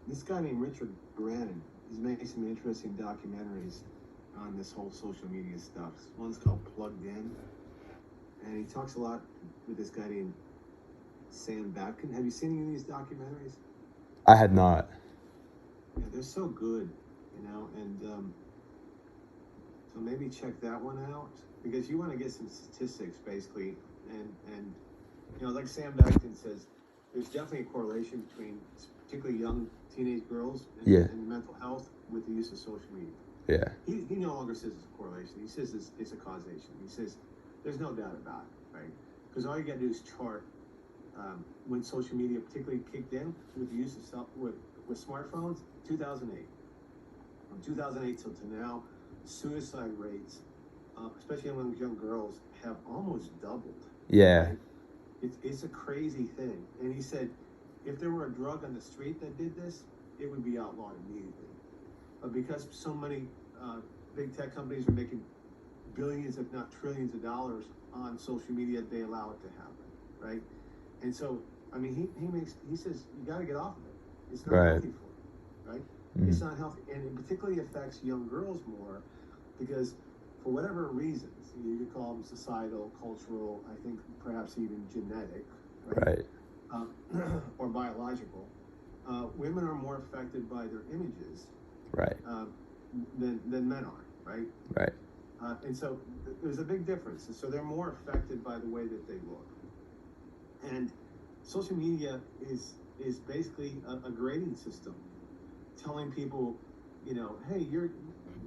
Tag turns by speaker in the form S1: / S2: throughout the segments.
S1: this guy named Richard Brannon. He's making some interesting documentaries on this whole social media stuff. One's called Plugged In, and he talks a lot with this guy named Sam Batkin. Have you seen any of these documentaries?
S2: I had not.
S1: Yeah, they're so good, and so maybe check that one out because you want to get some statistics basically, and like Sam Batkin says, there's definitely a correlation between particularly young teenage girls
S2: Yeah.
S1: and mental health with the use of social media.
S2: Yeah.
S1: He no longer says it's a correlation. He says it's a causation. He says there's no doubt about it, right? Because all you got to do is chart when social media particularly kicked in with the use of with smartphones, 2008. From 2008 till to now, suicide rates, especially among young girls, have almost doubled.
S2: Yeah.
S1: Right? It's a crazy thing. And he said, if there were a drug on the street that did this, it would be outlawed immediately. But because so many big tech companies are making billions, if not trillions of dollars on social media, they allow it to happen, right? And so, I mean, he says you got to get off of it. It's not
S2: Right.
S1: healthy for you, right?
S2: Mhm.
S1: It's not healthy, and it particularly affects young girls more because, for whatever reasons, you could call them societal, cultural, I think perhaps even genetic,
S2: Right.
S1: or biological. Women are more affected by their images
S2: Right.
S1: than men are, right?
S2: Right.
S1: And so there's a big difference. And so they're more affected by the way that they look. And social media is basically a grading system, telling people, hey,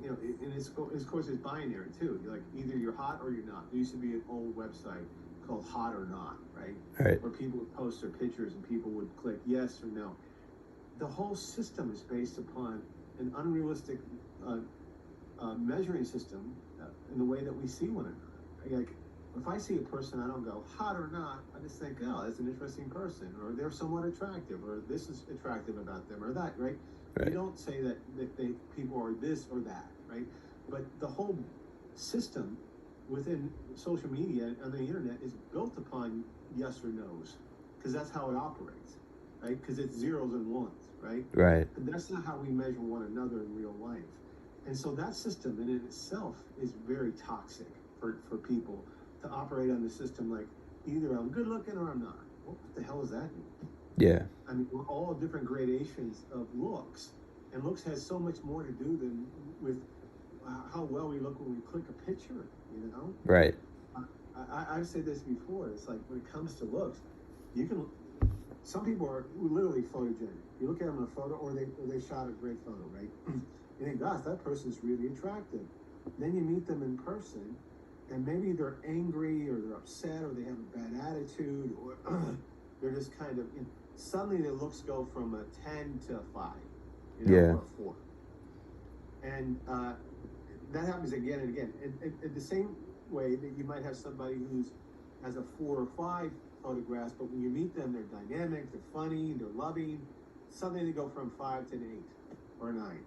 S1: and of course it's binary too. You're like either you're hot or you're not. There used to be an old website called Hot or Not, right?
S2: Right.
S1: Where people would post their pictures and people would click yes or no. The whole system is based upon an unrealistic measuring system in the way that we see one another. Like, if I see a person, I don't go hot or not. I just think, oh, that's an interesting person, or they're somewhat attractive, or this is attractive about them, or that, right?
S2: Right.
S1: You don't say that people are this or that, right? But the whole system within social media and the internet is built upon yes or no's, because that's how it operates, right? Because it's zeros and ones, right?
S2: Right.
S1: And that's not how we measure one another in real life. And so that system in itself is very toxic for people to operate on the system like either I'm good looking or I'm not. What the hell does that mean?
S2: Yeah.
S1: I mean, we're all different gradations of looks, and looks has so much more to do than with how well we look when we click a picture,
S2: Right.
S1: I've said this before. It's like when it comes to looks, you can. Some people are literally photogenic. You look at them in a photo, or they shot a great photo, right? You think, gosh, that person's really attractive. Then you meet them in person, and maybe they're angry, or they're upset, or they have a bad attitude, or they're just kind of. Suddenly, their looks go from a 10 to a 5,
S2: Yeah.
S1: or a 4, and that happens again and again. And the same way that you might have somebody who's has a 4 or 5 photographs, but when you meet them, they're dynamic, they're funny, they're loving. Suddenly they go from 5 to an 8 or a 9,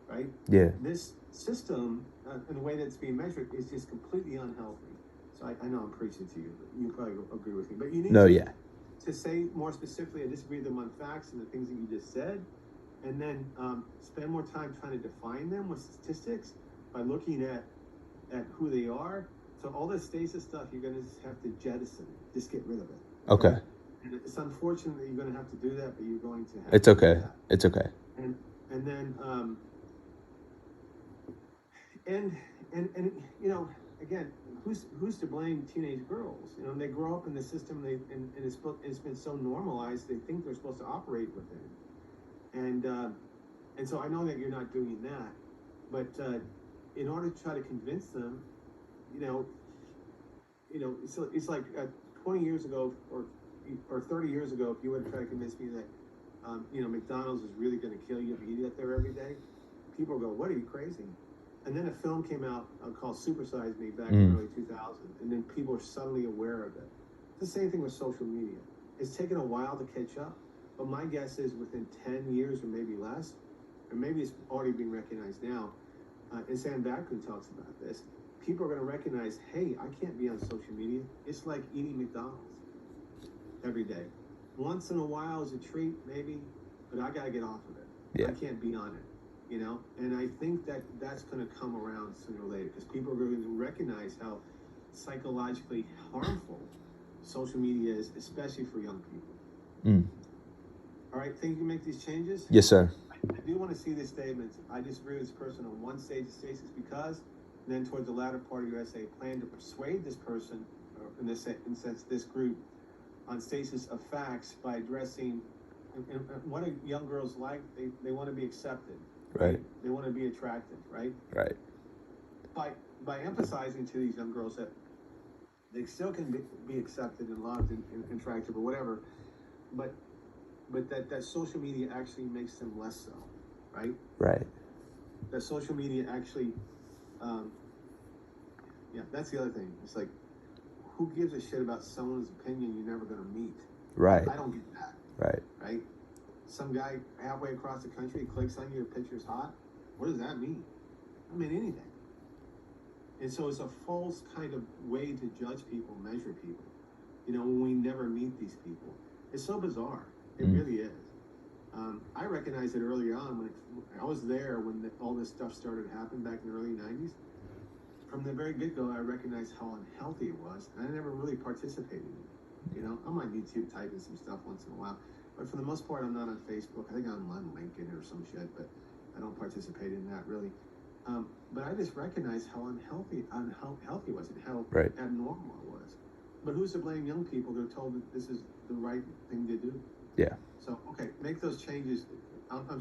S1: right?
S2: Yeah.
S1: This system and the way that it's being measured is just completely unhealthy. So I know I'm preaching to you, but you probably agree with me. But you need to say more specifically, I disagree with them on facts and the things that you just said, and then spend more time trying to define them with statistics by looking at who they are. So all this stasis stuff, you're going to just have to jettison it. Just get rid of it.
S2: Okay.
S1: And it's unfortunate that you're going to have to do that, but you're going to have
S2: It's
S1: to
S2: okay.
S1: do that.
S2: It's okay.
S1: And then again, who's to blame teenage girls? They grow up in the system, and it's been so normalized they think they're supposed to operate within. And so I know that you're not doing that, but in order to try to convince them, it's like 20 years ago or 30 years ago, if you would try to convince me that McDonald's is really going to kill you if you eat it there every day, people go, "What, are you crazy?" And then a film came out called Super Size Me back in the early 2000s, and then people are suddenly aware of it. It's the same thing with social media. It's taken a while to catch up, but my guess is within 10 years or maybe less, or maybe it's already being recognized now, and Sam Batkin talks about this, people are going to recognize, hey, I can't be on social media. It's like eating McDonald's every day. Once in a while as a treat, maybe, but I gotta get off of it.
S2: Yeah.
S1: I can't be on it, you know? And I think that that's gonna come around sooner or later, because people are going to recognize how psychologically harmful social media is, especially for young people.
S2: Mm.
S1: All right, think you can make these changes?
S2: Yes, sir.
S1: I do want to see this statement. I disagree with this person on one stage of stasis because, and then towards the latter part of your essay, plan to persuade this person, or in this sense, this group, on stasis of facts by addressing and what do young girls like? They want to be accepted.
S2: Right.
S1: They want to be attractive, right?
S2: Right.
S1: By emphasizing to these young girls that they still can be accepted and loved and attractive or whatever, but that social media actually makes them less so, right?
S2: Right.
S1: That social media actually, yeah, that's the other thing. It's like, who gives a shit about someone's opinion you're never going to meet?
S2: Right.
S1: I don't get that.
S2: Right.
S1: Right? Some guy halfway across the country clicks on your picture's hot. What does that mean? I mean anything. And so it's a false kind of way to judge people, measure people. You know, when we never meet these people, it's so bizarre. It really is. I recognized it early on when I was there when all this stuff started to happen back in the early '90s. From the very get-go, I recognized how unhealthy it was, and I never really participated in it. You know, I'm on YouTube typing some stuff once in a while, but for the most part, I'm not on Facebook. I think I'm on LinkedIn or some shit, but I don't participate in that really. But I just recognized how unhealthy it was and how
S2: Right.
S1: abnormal it was. But who's to blame young people who are told that this is the right thing to do?
S2: Yeah.
S1: So, okay, make those changes. I'm